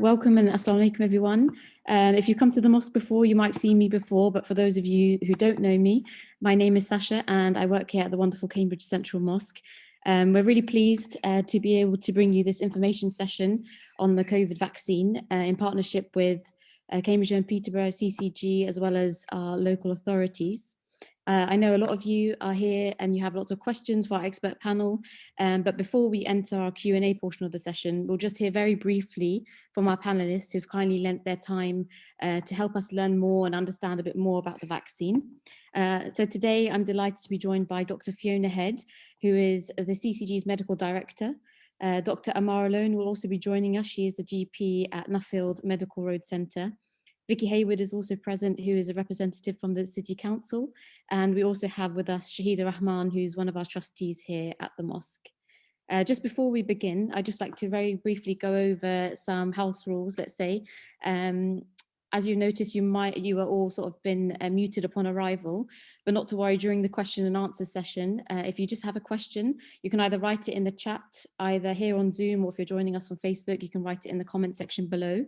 Welcome and assalamu alaikum everyone. If you come to the mosque before, you might have seen me before, but for those of you who don't know me, my name is Sasha and I work here at the wonderful Cambridge Central Mosque. We're really pleased to be able to bring you this information session on the COVID vaccine in partnership with Cambridgeshire and Peterborough, CCG, as well as our local authorities. I know a lot of you are here and you have lots of questions for our expert panel, but before we enter our Q&A portion of the session, we'll just hear very briefly from our panelists who've kindly lent their time to help us learn more and understand a bit more about the vaccine. So today I'm delighted to be joined by Dr. Fiona Head, who is the CCG's Medical Director. Dr. Amara will also be joining us. She is the GP at Nuffield Medical Road Centre. Vicky Hayward is also present, who is a representative from the City Council. And we also have with us Shahida Rahman, who's one of our trustees here at the mosque. Just before we begin, I'd just like to very briefly go over some house rules, let's say. As you notice, you are all sort of been muted upon arrival, but not to worry, during the question and answer session, if you just have a question, you can either write it in the chat, either here on Zoom, or if you're joining us on Facebook, you can write it in the comment section below.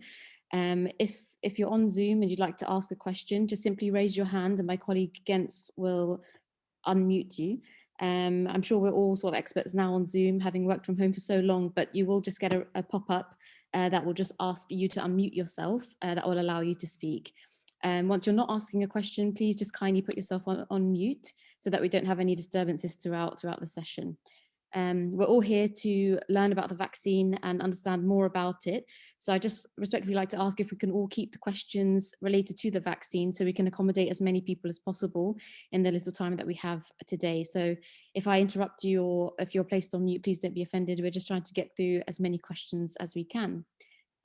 If you're on Zoom and you'd like to ask a question, just simply raise your hand and my colleague Gens will unmute you. I'm sure we're all sort of experts now on Zoom, having worked from home for so long, but you will just get a pop-up that will just ask you to unmute yourself, that will allow you to speak. Once you're not asking a question, please just kindly put yourself on mute so that we don't have any disturbances throughout the session. We're all here to learn about the vaccine and understand more about it. So I just respectfully like to ask if we can all keep the questions related to the vaccine so we can accommodate as many people as possible in the little time that we have today. So if I interrupt you or if you're placed on mute, please don't be offended. We're just trying to get through as many questions as we can.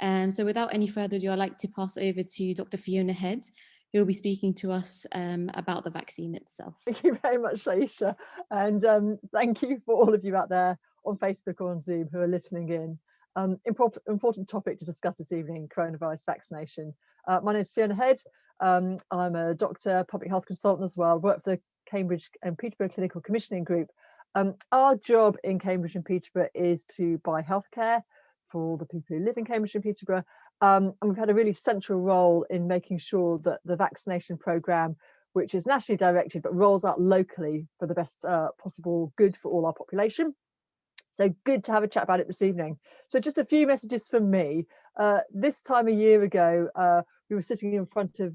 So without any further ado, I'd like to pass over to Dr. Fiona Head, who will be speaking to us about the vaccine itself. Thank you very much, Aisha, and thank you for all of you out there on Facebook or on Zoom who are listening in. Important topic to discuss this evening, coronavirus vaccination. My name is Fiona Head. I'm a doctor, public health consultant as well, work for the Cambridge and Peterborough Clinical Commissioning Group. Our job in Cambridge and Peterborough is to buy healthcare for all the people who live in Cambridge and Peterborough. And we've had a really central role in making sure that the vaccination programme, which is nationally directed but rolls out locally for the best possible good for all our population. So good to have a chat about it this evening. So just a few messages from me. This time a year ago, we were sitting in front of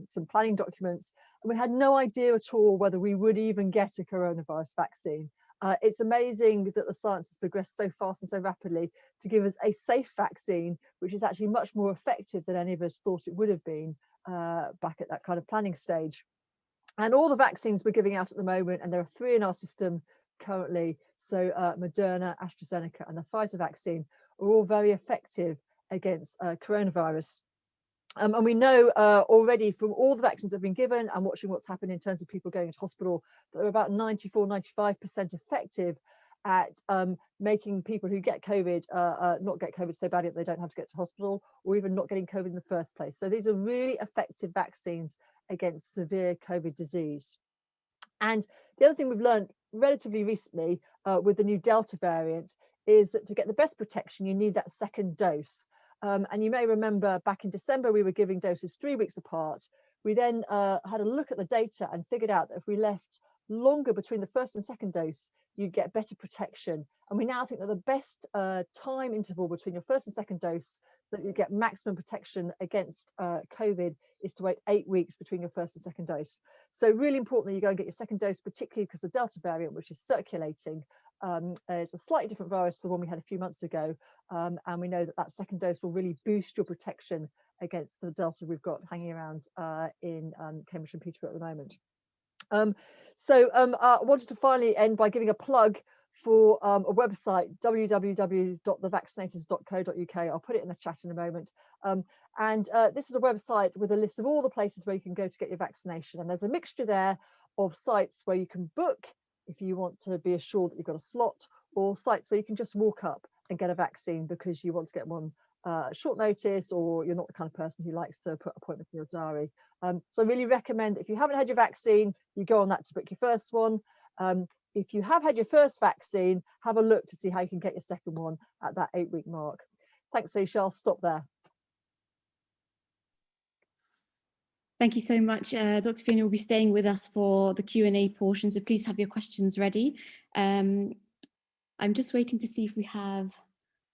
some planning documents and we had no idea at all whether we would even get a coronavirus vaccine. It's amazing that the science has progressed so fast and so rapidly to give us a safe vaccine, which is actually much more effective than any of us thought it would have been back at that kind of planning stage. And all the vaccines we're giving out at the moment, and there are 3 in our system currently, so Moderna, AstraZeneca and the Pfizer vaccine are all very effective against coronavirus. And we know already from all the vaccines that have been given and watching what's happened in terms of people going into hospital, that they're about 94–95% effective at making people who get COVID not get COVID so badly that they don't have to get to hospital, or even not getting COVID in the first place. So these are really effective vaccines against severe COVID disease. And the other thing we've learned relatively recently with the new Delta variant is that to get the best protection, you need that second dose. And you may remember back in December, we were giving doses 3 weeks apart. We then had a look at the data and figured out that if we left longer between the first and second dose, you'd get better protection. And we now think that the best time interval between your first and second dose that you get maximum protection against COVID is to wait 8 weeks between your first and second dose. So really important that you go and get your second dose, particularly because the Delta variant, which is circulating, is a slightly different virus to the one we had a few months ago. And we know that that second dose will really boost your protection against the Delta we've got hanging around in Cambridge and Peterborough at the moment. I wanted to finally end by giving a plug for a website, www.thevaccinators.co.uk. I'll put it in the chat in a moment. This is a website with a list of all the places where you can go to get your vaccination. And there's a mixture there of sites where you can book if you want to be assured that you've got a slot, or sites where you can just walk up and get a vaccine because you want to get one short notice, or you're not the kind of person who likes to put appointments in your diary. So I really recommend that if you haven't had your vaccine, you go on that to book your first one. If you have had your first vaccine, have a look to see how you can get your second one at that 8-week mark. Thanks, Aisha. I'll stop there. Thank you so much. Dr. Fiona will be staying with us for the Q&A portion, so please have your questions ready. I'm just waiting to see if we have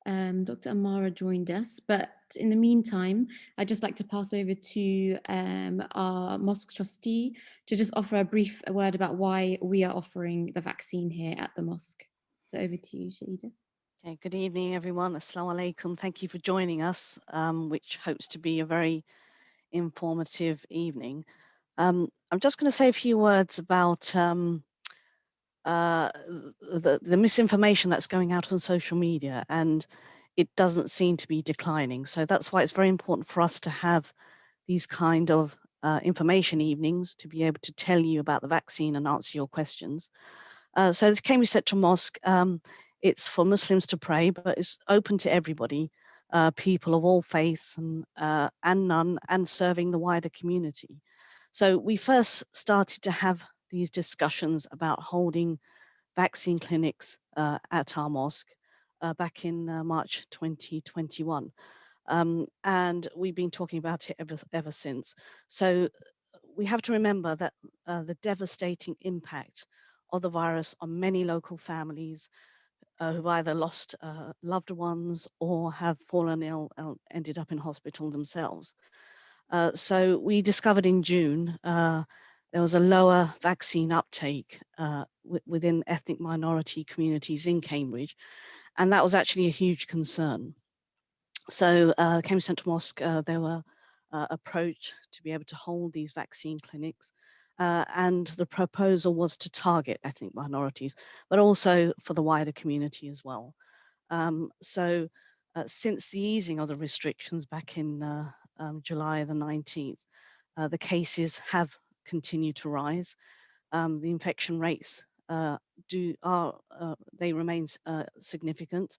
Dr. Amara joined us, but in the meantime, I'd just like to pass over to our Mosque Trustee to just offer a brief word about why we are offering the vaccine here at the mosque. So over to you, Shahida. Okay, good evening, everyone. Assalamu alaikum. Thank you for joining us, which hopes to be a very informative evening. I'm just going to say a few words about the misinformation that's going out on social media, and it doesn't seem to be declining. So that's why it's very important for us to have these kind of information evenings to be able to tell you about the vaccine and answer your questions. So the Cambridge Central Mosque, it's for Muslims to pray, but it's open to everybody, people of all faiths and none, and serving the wider community. So we first started to have these discussions about holding vaccine clinics at our mosque back in March 2021. And we've been talking about it ever since. So we have to remember that the devastating impact of the virus on many local families who've either lost loved ones or have fallen ill and ended up in hospital themselves. So we discovered in June there was a lower vaccine uptake within ethnic minority communities in Cambridge, and that was actually a huge concern. So Cambridge Central Mosque, they were approached to be able to hold these vaccine clinics, and the proposal was to target ethnic minorities, but also for the wider community as well. So since the easing of the restrictions back in July the 19th, the cases have continued to rise. The infection rates they remain significant,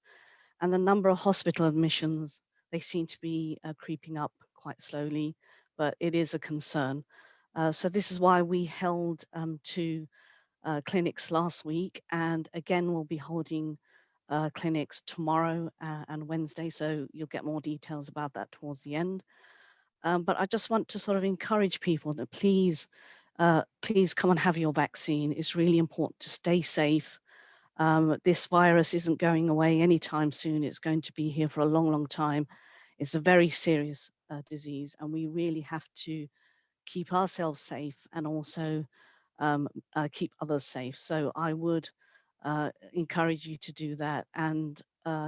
and the number of hospital admissions, they seem to be creeping up quite slowly, but it is a concern. So this is why we held two clinics last week, and again we'll be holding clinics tomorrow and Wednesday, so you'll get more details about that towards the end. But I just want to sort of encourage people that please come and have your vaccine. It's really important to stay safe. This virus isn't going away anytime soon. It's going to be here for a long, long time. It's a very serious disease, and we really have to keep ourselves safe and also keep others safe. So I would encourage you to do that. And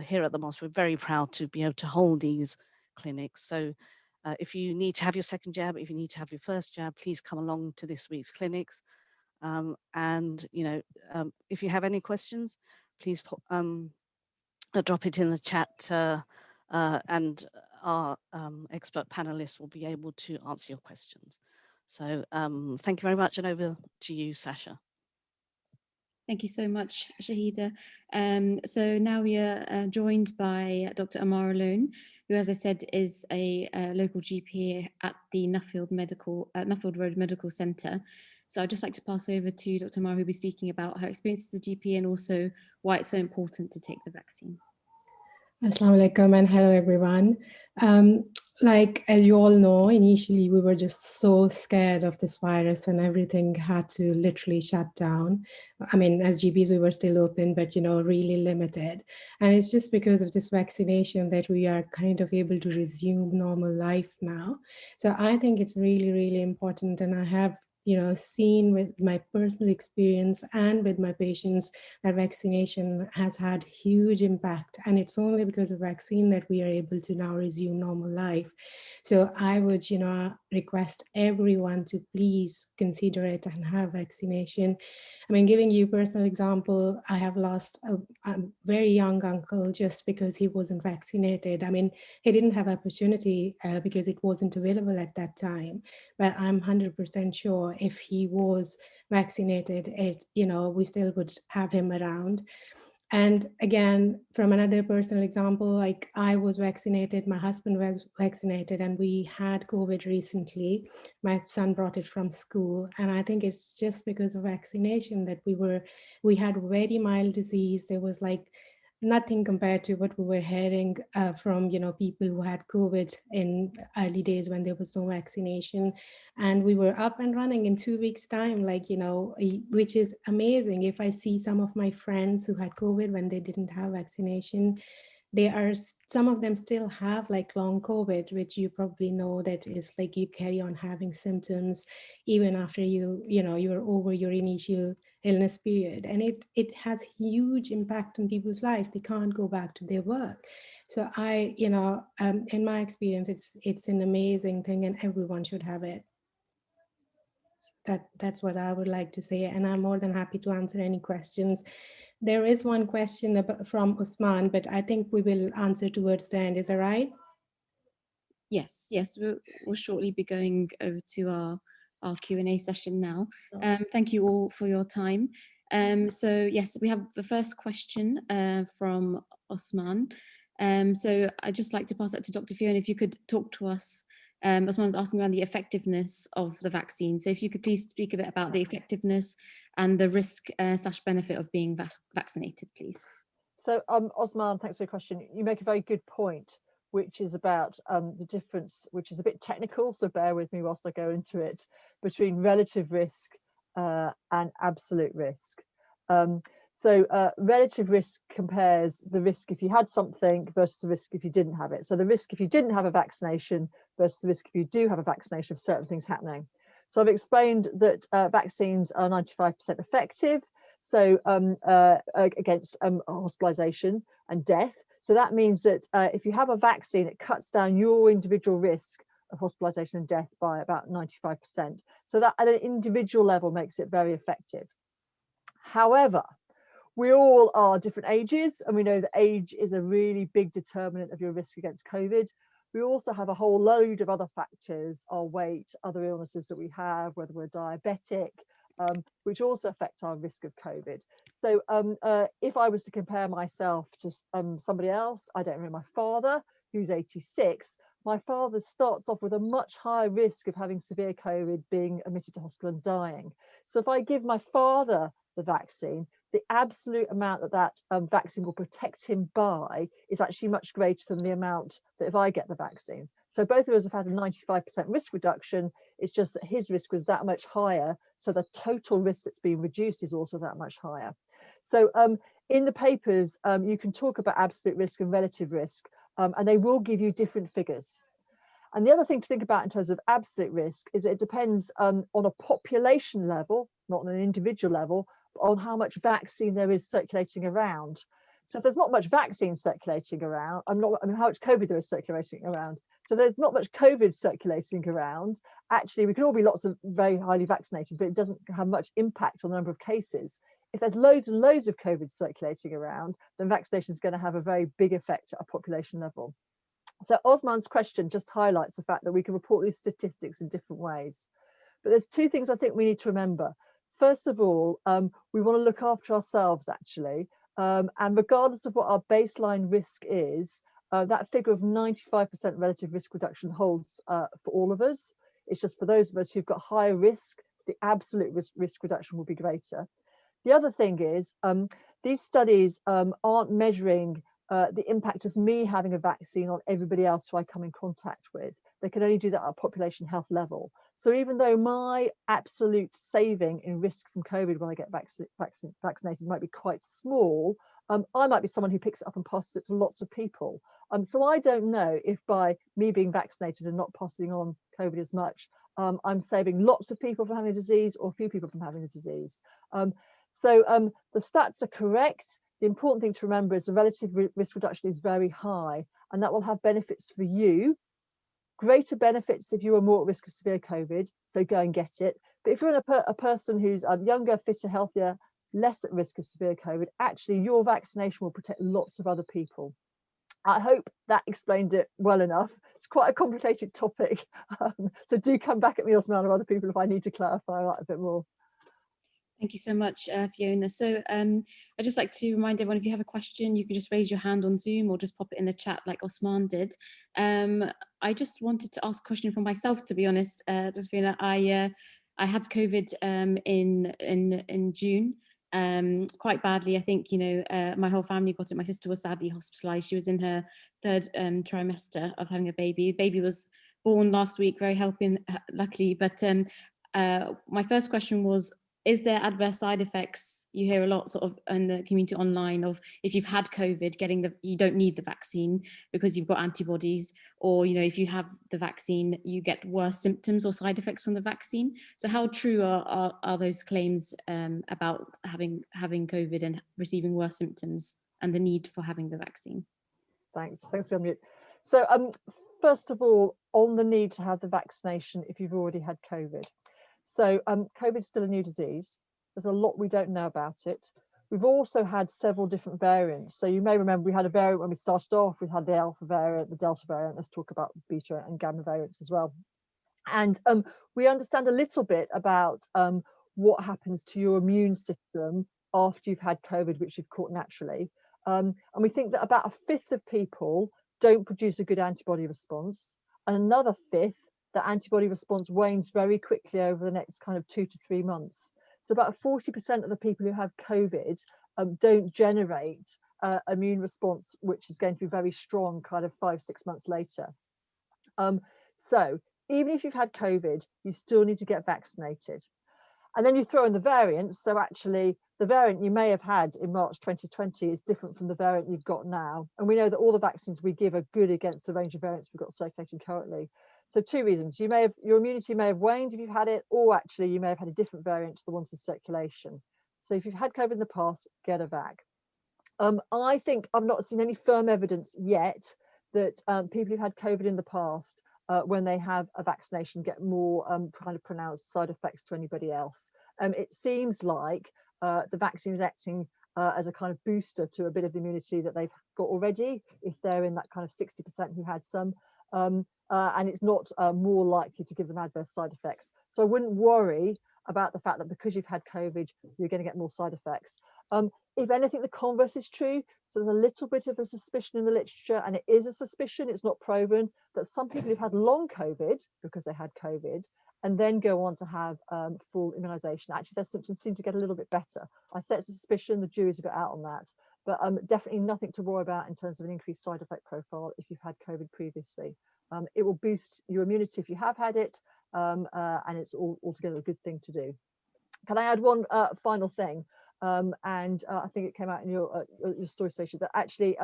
here at the mosque, we're very proud to be able to hold these clinics. So if you need to have your second jab, if you need to have your first jab, please come along to this week's clinics. And if you have any questions, please drop it in the chat, and our expert panelists will be able to answer your questions. So thank you very much, and over to you, Sasha. Thank you so much, Shahida. So now we are joined by Dr. Amara, who, as I said, is a local GP at the Nuffield Road Medical Centre. So I'd just like to pass over to Dr. Amara, who will be speaking about her experience as a GP and also why it's so important to take the vaccine. Assalamu alaikum and hello everyone. Like as you all know, initially we were just so scared of this virus and everything had to literally shut down. I mean, as GPs we were still open, but really limited. And it's just because of this vaccination that we are kind of able to resume normal life now. So I think it's really, really important, and I have seen with my personal experience and with my patients that vaccination has had huge impact, and it's only because of vaccine that we are able to now resume normal life. So I would request everyone to please consider it and have vaccination. I mean, giving you a personal example, I have lost a very young uncle just because he wasn't vaccinated. I mean, he didn't have opportunity because it wasn't available at that time, but I'm 100% sure if he was vaccinated, we still would have him around. And again, from another personal example, like I was vaccinated, my husband was vaccinated, and we had COVID recently. My son brought it from school. And I think it's just because of vaccination that we had very mild disease. There was like nothing compared to what we were hearing from, people who had COVID in early days when there was no vaccination, and we were up and running in 2 weeks time, which is amazing. If I see some of my friends who had COVID when they didn't have vaccination, some of them still have like long COVID, which you probably know that is like you carry on having symptoms even after you're over your initial illness period, and it has huge impact on people's life. They can't go back to their work. So in my experience, it's an amazing thing, and everyone should have it. That's what I would like to say, and I'm more than happy to answer any questions. There is one question from Usman, but I think we will answer towards the end. Is that right? Yes, we'll shortly be going over to our Q&A session now. Thank you all for your time. So yes, we have the first question from Osman. So I'd just like to pass that to Dr. Fiona. If you could talk to us. Osman's asking around the effectiveness of the vaccine. So if you could please speak a bit about the effectiveness and the risk / benefit of being vaccinated, please. So Osman, thanks for your question. You make a very good point, which is about the difference, which is a bit technical, so bear with me whilst I go into it, between relative risk and absolute risk. So relative risk compares the risk if you had something versus the risk if you didn't have it. So the risk if you didn't have a vaccination versus the risk if you do have a vaccination of certain things happening. So I've explained that vaccines are 95% effective, so against hospitalisation and death. So that means that if you have a vaccine, it cuts down your individual risk of hospitalisation and death by about 95%. So that at an individual level makes it very effective. However, we all are different ages, and we know that age is a really big determinant of your risk against COVID. We also have a whole load of other factors, our weight, other illnesses that we have, whether we're diabetic, which also affect our risk of COVID. So if I was to compare myself to somebody else, I don't know, my father, who's 86, my father starts off with a much higher risk of having severe COVID, being admitted to hospital and dying. So if I give my father the vaccine, the absolute amount that vaccine will protect him by is actually much greater than the amount that if I get the vaccine. So both of us have had a 95% risk reduction. It's just that his risk was that much higher. So the total risk that's being reduced is also that much higher. So in the papers, you can talk about absolute risk and relative risk, and they will give you different figures. And the other thing to think about in terms of absolute risk is that it depends on a population level, not on an individual level, on how much vaccine there is circulating around. So if there's not much vaccine circulating around, how much COVID there is circulating around. So there's not much COVID circulating around. Actually, we can all be lots of very highly vaccinated, but it doesn't have much impact on the number of cases. If there's loads and loads of COVID circulating around, then vaccination is going to have a very big effect at a population level. So Osman's question just highlights the fact that we can report these statistics in different ways. But there's two things I think we need to remember. First of all, we want to look after ourselves, actually. And regardless of what our baseline risk is, that figure of 95% relative risk reduction holds for all of us. It's just for those of us who've got higher risk, the absolute risk reduction will be greater. The other thing is these studies aren't measuring the impact of me having a vaccine on everybody else who I come in contact with. They can only do that at a population health level. So even though my absolute saving in risk from COVID when I get vaccinated might be quite small, I might be someone who picks it up and passes it to lots of people. So I don't know if by me being vaccinated and not passing on COVID as much, I'm saving lots of people from having the disease or a few people from having the disease. So the stats are correct. The important thing to remember is the relative risk reduction is very high, and that will have benefits for you. Greater benefits if you are more at risk of severe COVID, so go and get it. But if you're a person who's younger, fitter, healthier, less at risk of severe COVID, actually your vaccination will protect lots of other people. I hope that explained it well enough. It's quite a complicated topic, so do come back at me, Osman, or other people if I need to clarify that a bit more. Thank you so much, Fiona. So I'd just like to remind everyone, if you have a question, you can just raise your hand on Zoom or just pop it in the chat like Osman did. I just wanted to ask a question for myself, to be honest, Fiona. I had COVID in June quite badly. I think, my whole family got it. My sister was sadly hospitalized. She was in her third trimester of having a baby. The baby was born last week, very healthy, luckily. But my first question was, is there adverse side effects? You hear a lot sort of in the community online of, if you've had COVID, you don't need the vaccine because you've got antibodies, or if you have the vaccine, you get worse symptoms or side effects from the vaccine. So how true are those claims about having COVID and receiving worse symptoms, and the need for having the vaccine? Thanks for unmute. So first of all, on the need to have the vaccination if you've already had COVID. So COVID is still a new disease. There's a lot we don't know about it. We've also had several different variants. So you may remember we had a variant when we started off. We had the Alpha variant, the Delta variant. Let's talk about Beta and Gamma variants as well. And we understand a little bit about what happens to your immune system after you've had COVID, which you've caught naturally. And we think that about 1/5 of people don't produce a good antibody response, and another 1/5, the antibody response wanes very quickly over the next kind of 2 to 3 months. So about 40% of the people who have COVID don't generate immune response, which is going to be very strong kind of 5-6 months later. So even if you've had COVID, you still need to get vaccinated. And then you throw in the variants. So actually, the variant you may have had in March 2020 is different from the variant you've got now. And we know that all the vaccines we give are good against the range of variants we've got circulating currently. So 2 reasons: your immunity may have waned if you've had it, or actually you may have had a different variant to the ones in circulation. So if you've had COVID in the past, get a vac. I think I've not seen any firm evidence yet that people who've had COVID in the past, when they have a vaccination, get more kind of pronounced side effects to anybody else. It seems like the vaccine is acting as a kind of booster to a bit of immunity that they've got already, if they're in that kind of 60% who had some, and it's not more likely to give them adverse side effects. So I wouldn't worry about the fact that because you've had COVID, you're going to get more side effects. If anything, the converse is true. So there's a little bit of a suspicion in the literature, and it is a suspicion, it's not proven, that some people who've had long COVID because they had COVID and then go on to have full immunisation, actually their symptoms seem to get a little bit better. I say it's a suspicion, the jury's a bit out on that, but definitely nothing to worry about in terms of an increased side effect profile if you've had COVID previously. It will boost your immunity if you have had it, and it's altogether a good thing to do. Can I add one final thing? And I think it came out in your story, Station, that actually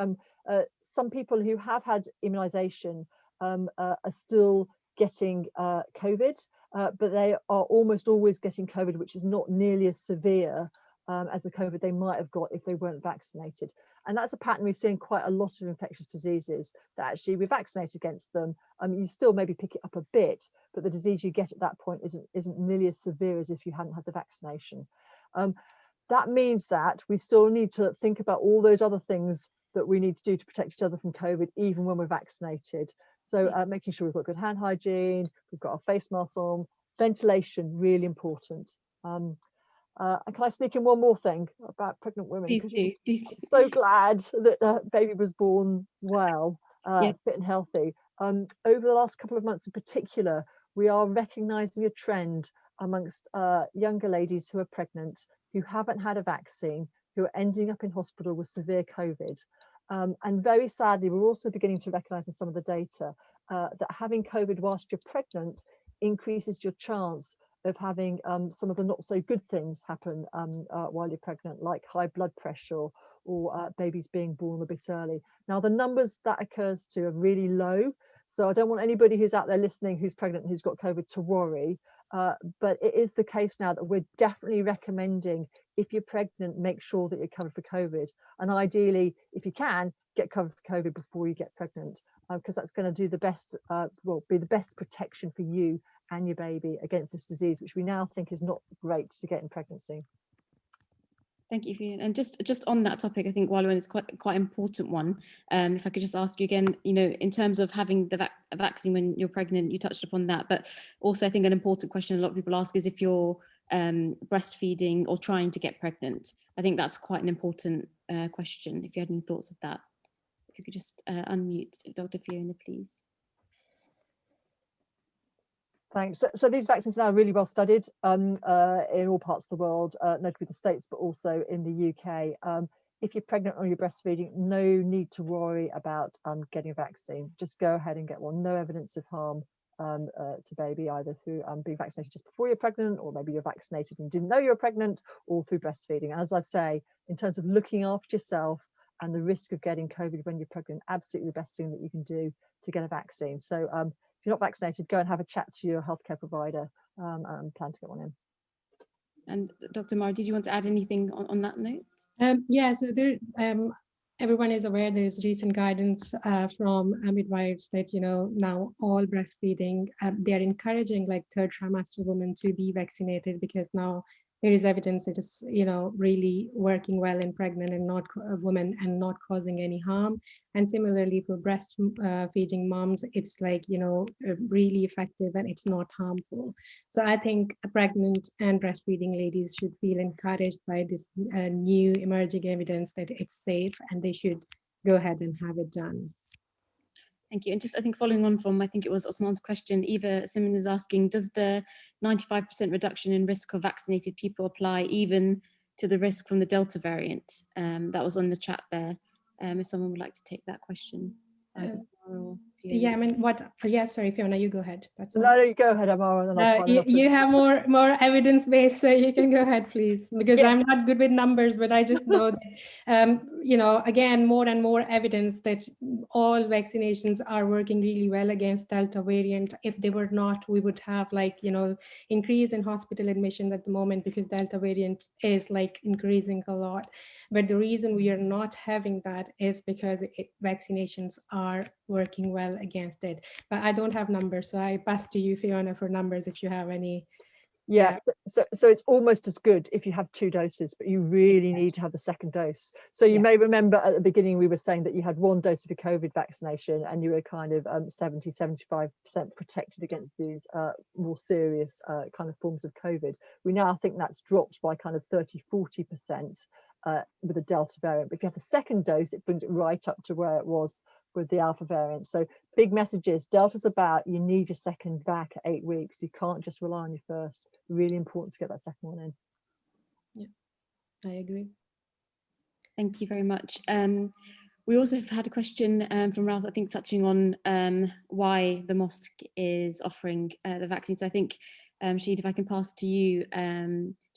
some people who have had immunisation are still getting COVID, but they are almost always getting COVID, which is not nearly as severe as the COVID they might have got if they weren't vaccinated. And that's a pattern we see in quite a lot of infectious diseases, that actually we vaccinate against them. You still maybe pick it up a bit, but the disease you get at that point isn't nearly as severe as if you hadn't had the vaccination. That means that we still need to think about all those other things that we need to do to protect each other from COVID, even when we're vaccinated. So making sure we've got good hand hygiene, we've got our face masks on, ventilation, really important. And can I sneak in one more thing about pregnant women? Please do. I'm so glad that baby was born well, fit and healthy. Over the last couple of months in particular, we are recognising a trend amongst younger ladies who are pregnant, who haven't had a vaccine, who are ending up in hospital with severe COVID. And very sadly, we're also beginning to recognise in some of the data that having COVID whilst you're pregnant increases your chance of having some of the not so good things happen while you're pregnant, like high blood pressure or babies being born a bit early. Now, the numbers that occurs to are really low, so I don't want anybody who's out there listening who's pregnant and who's got COVID to worry, but it is the case now that we're definitely recommending, if you're pregnant, make sure that you're covered for COVID, and ideally, if you can, get covered for COVID before you get pregnant, because that's going to do the best, be the best protection for you and your baby against this disease, which we now think is not great to get in pregnancy. Thank you, Fiona. And just on that topic, I think while we're in, it's quite an important one. If I could just ask you again, in terms of having the vaccine when you're pregnant, you touched upon that, but also I think an important question a lot of people ask is if you're breastfeeding or trying to get pregnant. I think that's quite an important question. If you had any thoughts of that, if you could just unmute Dr. Fiona, please. Thanks. So these vaccines are now really well studied in all parts of the world, notably the States, but also in the UK. If you're pregnant or you're breastfeeding, no need to worry about getting a vaccine. Just go ahead and get one. No evidence of harm to baby, either through being vaccinated just before you're pregnant, or maybe you're vaccinated and didn't know you were pregnant, or through breastfeeding. And as I say, in terms of looking after yourself and the risk of getting COVID when you're pregnant, absolutely the best thing that you can do to get a vaccine. So if you're not vaccinated, go and have a chat to your healthcare provider and plan to get one in. And Dr. Amara, did you want to add anything on that note? Yeah, so there, everyone is aware there is recent guidance from midwives that, you know, now all breastfeeding, they are encouraging like third trimester women to be vaccinated, because now there is evidence it is, you know, really working well in pregnant and not women and not causing any harm. And similarly for breastfeeding moms, it's like, you know, really effective and it's not harmful. So I think pregnant and breastfeeding ladies should feel encouraged by this new emerging evidence that it's safe, and they should go ahead and have it done. Thank you. And just, I think following on from, I think it was Osman's question, Eva Simmons is asking, does the 95% reduction in risk of vaccinated people apply even to the risk from the Delta variant? That was on the chat there. If someone would like to take that question. Yeah, I mean, yeah, sorry, Fiona, you go ahead. That's no, you go ahead, Amara, and then I'll you have more evidence-based, so you can go ahead, please, because Yeah. I'm not good with numbers, but I just know that, you know, again, more and more evidence that all vaccinations are working really well against Delta variant. If they were not, we would have like, you know, increase in hospital admission at the moment, because Delta variant is like increasing a lot. But the reason we are not having that is because vaccinations are working well against it. But I don't have numbers, so I pass to you, Fiona, for numbers if you have any. Yeah, so it's almost as good if you have 2 doses, but you really need to have the second dose. So you may remember at the beginning we were saying that you had 1 dose of a COVID vaccination and you were kind of 70-75% protected against these more serious kind of forms of COVID. We now think that's dropped by kind of 30-40% with the Delta variant. But if you have the second dose, it brings it right up to where it was with the Alpha variant. So big messages, Delta's about, you need your second vac at 8 weeks. You can't just rely on your first. Really important to get that second one in. Yeah, I agree. Thank you very much. We also have had a question from Ralph, I think, touching on why the mosque is offering the vaccines. I think, Shahida, if I can pass to you,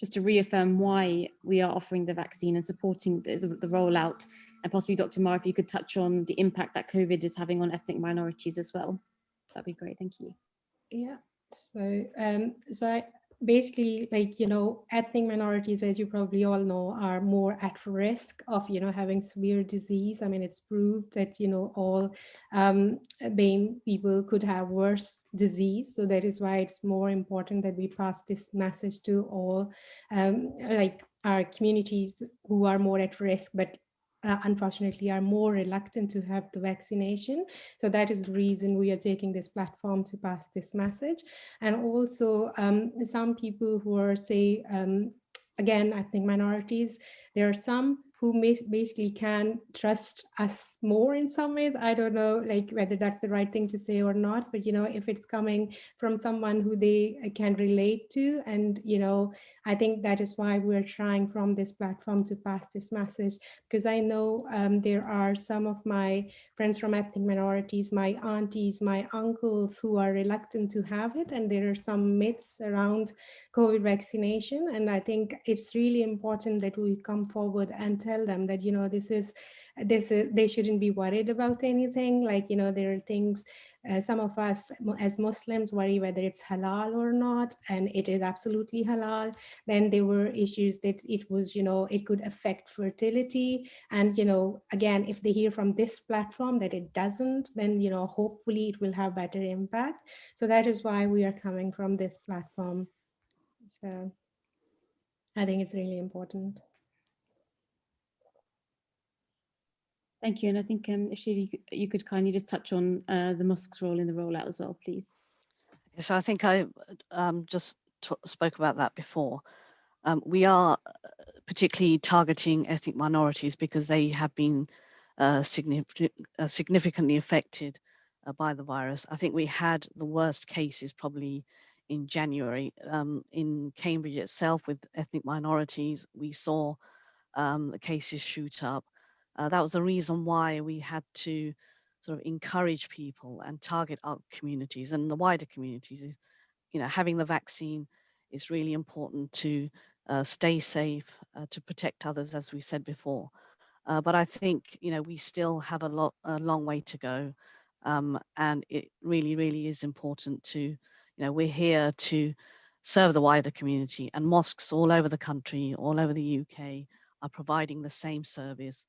just to reaffirm why we are offering the vaccine and supporting the rollout, and possibly Dr. Amara, if you could touch on the impact that COVID is having on ethnic minorities as well. That'd be great, thank you. Yeah, so I basically, like, you know, ethnic minorities, as you probably all know, are more at risk of, you know, having severe disease. I mean, it's proved that, you know, all BAME people could have worse disease. So that is why it's more important that we pass this message to all, like our communities who are more at risk, but unfortunately are more reluctant to have the vaccination. So that is the reason we are taking this platform to pass this message. And also some people who are, say, again, ethnic minorities, there are some who basically can trust us more in some ways. I don't know, like, whether that's the right thing to say or not, but, you know, if it's coming from someone who they can relate to, and, you know, I think that is why we're trying from this platform to pass this message, because I know there are some of my friends from ethnic minorities, my aunties, my uncles, who are reluctant to have it, and there are some myths around COVID vaccination. And I think it's really important that we come forward and tell them that, you know, this is they shouldn't be worried about anything. Like, you know, there are things, some of us as Muslims worry whether it's halal or not, and it is absolutely halal. Then there were issues that it was, you know, it could affect fertility. And, you know, again, if they hear from this platform that it doesn't, then, you know, hopefully it will have better impact. So that is why we are coming from this platform. So I think it's really important. Thank you. And I think, Shahida, you could kindly just touch on the mosque's role in the rollout as well, please. So I think I just spoke about that before. We are particularly targeting ethnic minorities because they have been significantly affected by the virus. I think we had the worst cases probably in January. In Cambridge itself, with ethnic minorities, we saw the cases shoot up. That was the reason why we had to sort of encourage people and target our communities and the wider communities. You know, having the vaccine is really important to stay safe, to protect others, as we said before. But I think, you know, we still have a long way to go. And it really, really is important to, you know, we're here to serve the wider community, and mosques all over the country, all over the UK, are providing the same service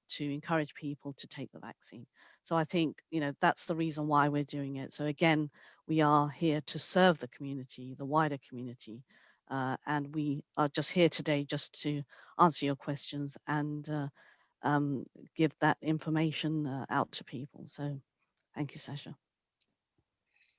to encourage people to take the vaccine. So I think, you know, that's the reason why we're doing it. So again, we are here to serve the community, the wider community. And we are just here today just to answer your questions and give that information out to people. So thank you, Sasha.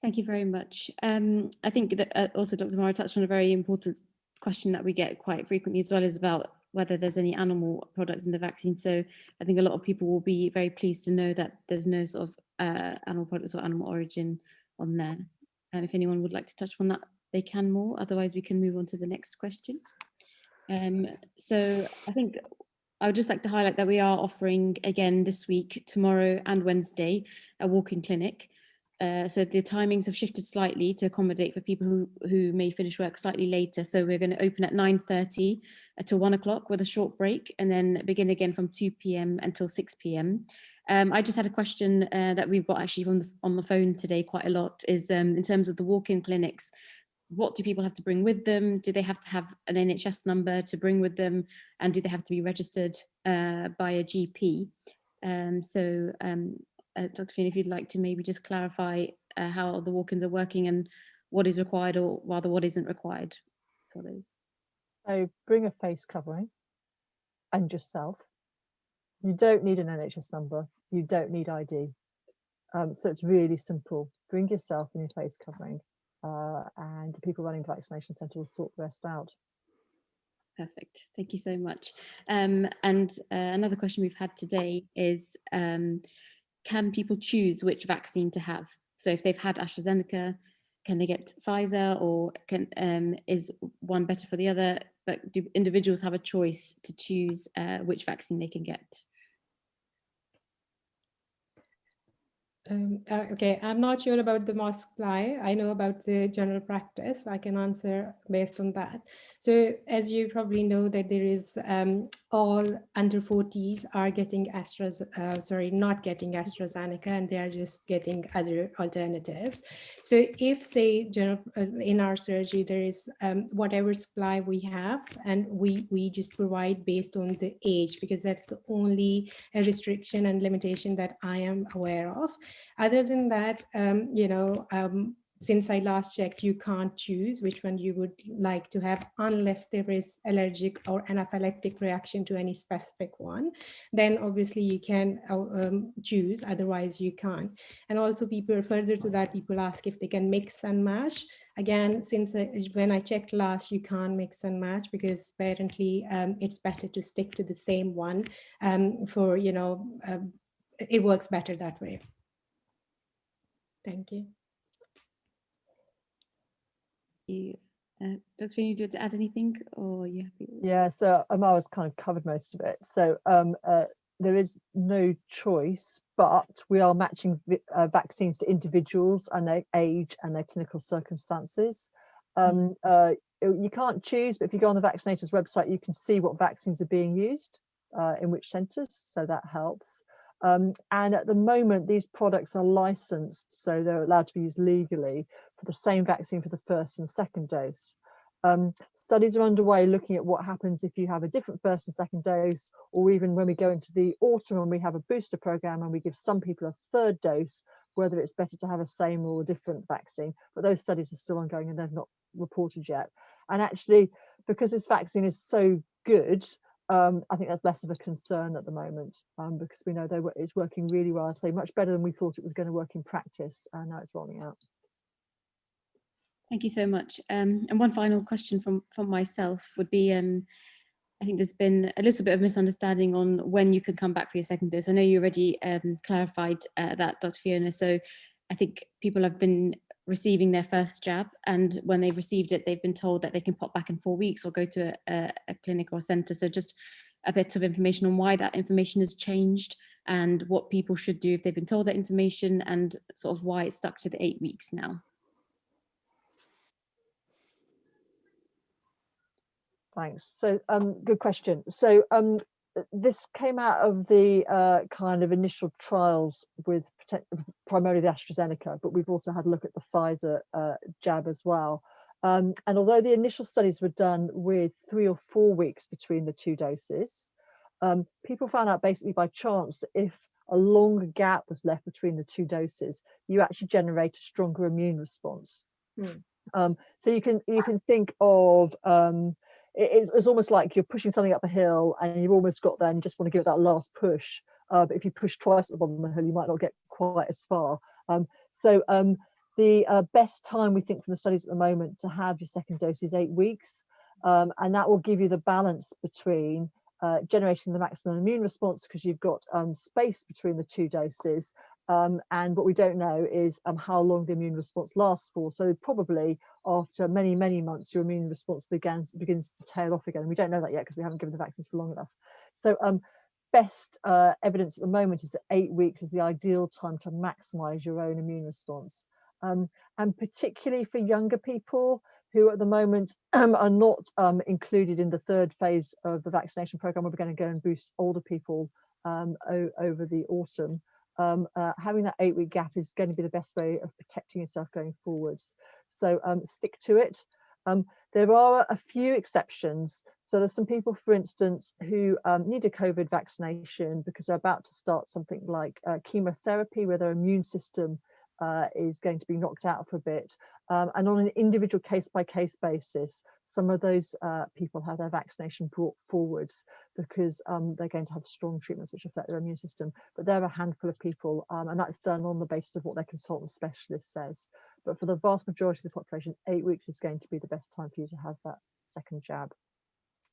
Thank you very much. I think that also Dr. Amara touched on a very important question that we get quite frequently as well, is about whether there's any animal products in the vaccine. So I think a lot of people will be very pleased to know that there's no sort of animal products or animal origin on there. If anyone would like to touch on that, they can more. Otherwise, we can move on to the next question. So I think I would just like to highlight that we are offering again this week, tomorrow and Wednesday, a walk-in clinic. So the timings have shifted slightly to accommodate for people who may finish work slightly later. So we're going to open at 9:30 to 1 o'clock with a short break, and then begin again from 2 p.m. until 6 p.m. I just had a question that we've got actually on the phone today quite a lot, is in terms of the walk-in clinics, what do people have to bring with them? Do they have to have an NHS number to bring with them? And do they have to be registered by a GP? Dr. Fiona, if you'd like to maybe just clarify how the walk-ins are working and what is required, or rather what isn't required for those. So bring a face covering and yourself. You don't need an NHS number. You don't need ID. So it's really simple. Bring yourself and your face covering, and the people running the vaccination centre will sort the rest out. Perfect. Thank you so much. Another question we've had today is, can people choose which vaccine to have? So if they've had AstraZeneca, can they get Pfizer, or is one better for the other? But do individuals have a choice to choose which vaccine they can get? Okay, I'm not sure about the mosque supply. I know about the general practice. I can answer based on that. So as you probably know, that there is all under 40s are getting not getting AstraZeneca, and they are just getting other alternatives. So if say in our surgery there is whatever supply we have, and we just provide based on the age, because that's the only restriction and limitation that I am aware of. Other than that, since I last checked, you can't choose which one you would like to have unless there is allergic or anaphylactic reaction to any specific one. Then obviously you can choose, otherwise you can't. And also further to that, people ask if they can mix and match. Again, since when I checked last, you can't mix and match, because apparently it's better to stick to the same one it works better that way. Thank you. Dr. Fiona, do you want to add anything, or are you happy? Yeah, so Amara's kind of covered most of it. So there is no choice, but we are matching vaccines to individuals and their age and their clinical circumstances. You can't choose, but if you go on the vaccinators website, you can see what vaccines are being used in which centres, so that helps. And at the moment, these products are licensed, so they're allowed to be used legally for the same vaccine for the first and second dose. Studies are underway looking at what happens if you have a different first and second dose, or even when we go into the autumn and we have a booster program and we give some people a third dose, whether it's better to have a same or a different vaccine. But those studies are still ongoing and they've not reported yet. And actually, because this vaccine is so good, I think that's less of a concern at the moment, because we know it's working really well. I say much better than we thought it was going to work in practice, and now it's rolling out. Thank you so much. And one final question from myself would be, I think there's been a little bit of misunderstanding on when you can come back for your second dose. I know you already clarified that, Dr. Fiona. So I think people have been receiving their first jab, and when they've received it, they've been told that they can pop back in 4 weeks or go to a clinic or centre. So just a bit of information on why that information has changed and what people should do if they've been told that information, and sort of why it's stuck to the 8 weeks now. Thanks. So good question. So this came out of the kind of initial trials with primarily the AstraZeneca, but we've also had a look at the Pfizer jab as well. And although the initial studies were done with 3 or 4 weeks between the 2 doses, people found out basically by chance that if a longer gap was left between the 2 doses, you actually generate a stronger immune response. So you can think of it's almost like you're pushing something up a hill and you've almost got there and you just want to give it that last push. But if you push twice at the bottom of the hill, you might not get quite as far. So the best time, we think, from the studies at the moment to have your second dose is 8 weeks. And that will give you the balance between generating the maximum immune response, because you've got space between the 2 doses. And what we don't know is how long the immune response lasts for. So probably after many, many months, your immune response begins to tail off again. And we don't know that yet because we haven't given the vaccines for long enough. So best evidence at the moment is that 8 weeks is the ideal time to maximize your own immune response. And particularly for younger people who at the moment are not included in the 3rd phase of the vaccination program, we're going to go and boost older people over the autumn. Having that 8-week gap is going to be the best way of protecting yourself going forwards. So stick to it. There are a few exceptions. So there's some people, for instance, who need a COVID vaccination because they're about to start something like chemotherapy, where their immune system is going to be knocked out for a bit. And on an individual case-by-case basis, some of those people have their vaccination brought forwards because they're going to have strong treatments which affect their immune system. But there are a handful of people, and that's done on the basis of what their consultant specialist says. But for the vast majority of the population, 8 weeks is going to be the best time for you to have that second jab.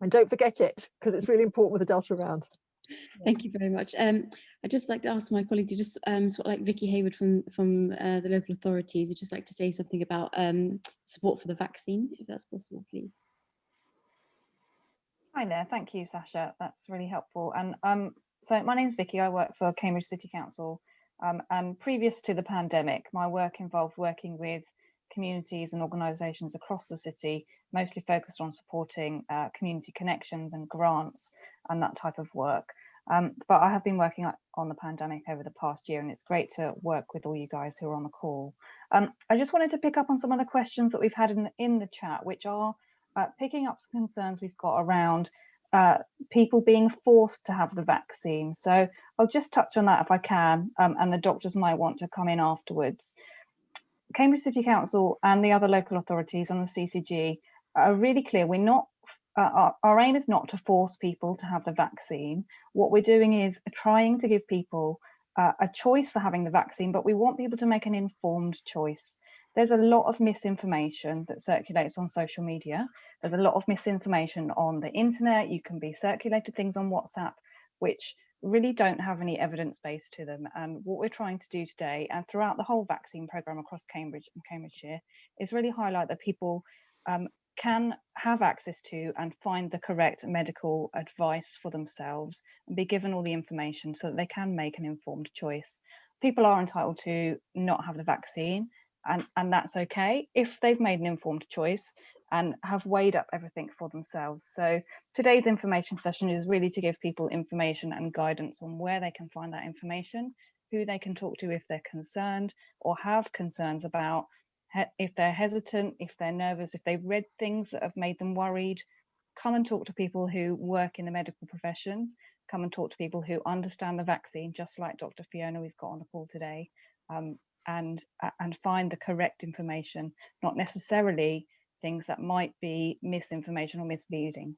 And don't forget it, because it's really important with the Delta round. Thank you very much. I'd just like to ask my colleague to just sort of like Vicky Hayward from the local authorities, I'd just like to say something about support for the vaccine, if that's possible, please. Hi there, thank you, Sasha. That's really helpful. And so my name's Vicky. I work for Cambridge City Council. And previous to the pandemic, my work involved working with communities and organisations across the city, mostly focused on supporting community connections and grants and that type of work. But I have been working on the pandemic over the past year, and it's great to work with all you guys who are on the call. I just wanted to pick up on some of the questions that we've had in the chat, which are picking up some concerns we've got around people being forced to have the vaccine. So I'll just touch on that if I can, and the doctors might want to come in afterwards. Cambridge City Council and the other local authorities and the CCG are really clear. We're not, our aim is not to force people to have the vaccine. What we're doing is trying to give people a choice for having the vaccine, but we want people to make an informed choice. There's a lot of misinformation that circulates on social media. There's a lot of misinformation on the internet. You can be circulated things on WhatsApp, which really don't have any evidence base to them. And what we're trying to do today and throughout the whole vaccine programme across Cambridge and Cambridgeshire is really highlight that people can have access to and find the correct medical advice for themselves and be given all the information so that they can make an informed choice. People are entitled to not have the vaccine, and that's okay if they've made an informed choice and have weighed up everything for themselves. So today's information session is really to give people information and guidance on where they can find that information, who they can talk to if they're concerned or have concerns about, if they're hesitant, if they're nervous, if they've read things that have made them worried. Come and talk to people who work in the medical profession. Come and talk to people who understand the vaccine, just like Dr. Fiona we've got on the call today, and find the correct information, not necessarily things that might be misinformation or misleading.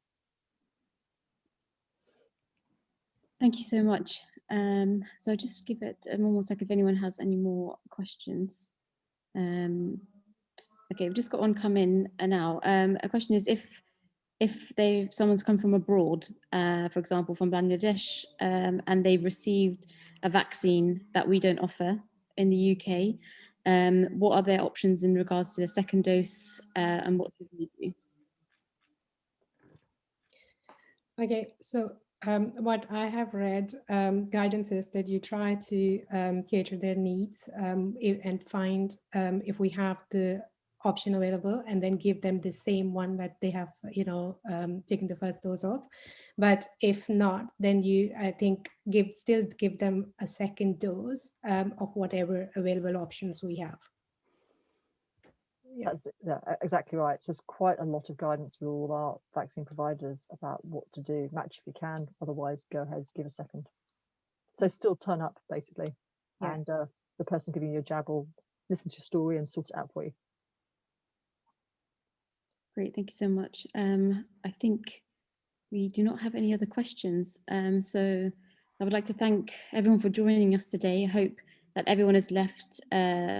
Thank you so much. So just give it a more second if anyone has any more questions. Okay, we've just got one come in now. A question is, if if someone's come from abroad, for example, from Bangladesh, and they've received a vaccine that we don't offer in the UK, what are their options in regards to the second dose, and what do we do? Okay, so what I have read, guidance is that you try to cater their needs and find if we have the option available, and then give them the same one that they have, taken the first dose of. But if not, then you, I think, still give them a second dose of whatever available options we have. That's exactly right. So there's quite a lot of guidance with all our vaccine providers about what to do. Match if you can, otherwise go ahead, give a second. So still turn up, basically, Yeah. and the person giving you a jab will listen to your story and sort it out for you. Great, thank you so much. I think we do not have any other questions. So I would like to thank everyone for joining us today. I hope that everyone has left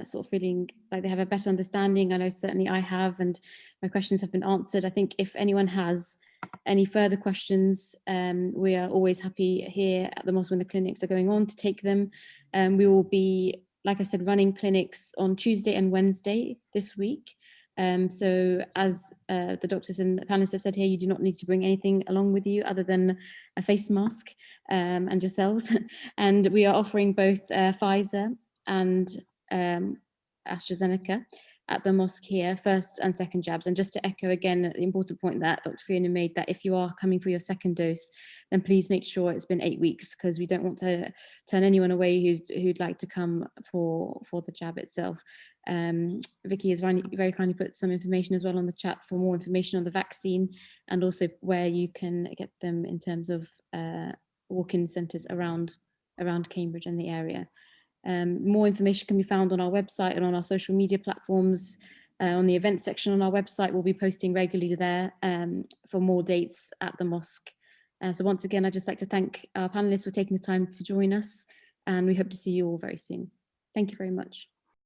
sort of feeling like they have a better understanding. I know certainly I have, and my questions have been answered. I think if anyone has any further questions, we are always happy here at the mosque when the clinics are going on to take them. We will be, like I said, running clinics on Tuesday and Wednesday this week. So as the doctors and the panelists have said here, you do not need to bring anything along with you other than a face mask and yourselves. And we are offering both Pfizer and AstraZeneca at the mosque here, first and second jabs. And just to echo again the important point that Dr. Fiona made, that if you are coming for your second dose, then please make sure it's been 8 weeks, because we don't want to turn anyone away who'd like to come for the jab itself. Vicky has very kindly put some information as well on the chat for more information on the vaccine, and also where you can get them in terms of walk-in centres around Cambridge and the area. More information can be found on our website and on our social media platforms. On the events section on our website, we'll be posting regularly there for more dates at the mosque. So once again, I'd just like to thank our panelists for taking the time to join us, and we hope to see you all very soon. Thank you very much.